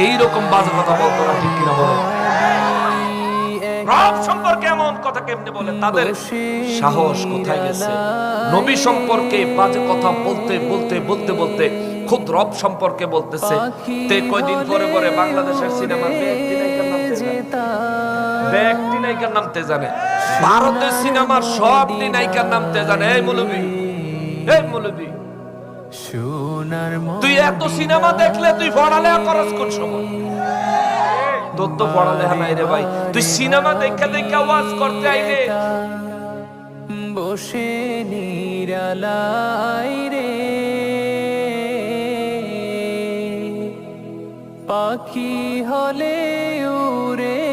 এইরকম বাজে কথা বলতো না, ঠিক কিনা বলে? রব সম্পর্কে এমন কথা কেমনে বলে? তাদের সাহস কোথায় গেছে? নবী সম্পর্কে বাজে কথা বলতে বলতে বলতে বলতে খুদ রব সম্পর্কে বলতেছে। তে কয়দিন পরে পরে বাংলাদেশের সিনেমার ব্যক্তি নায়িকার নামতে জানে, ভারতের সিনেমার সব নায়িকার নামতে জানে। এই মৌলবী, এই মৌলবী, তুই এত সিনেমা দেখলে তুই পড়ালেখা করস কোন সময়? তোর তো পড়ালেখা নাই রে ভাই। তুই সিনেমা দেখে দেখে ওয়াজ করতে আইলে বসে নিরালাই রে পাখি হলে উড়ে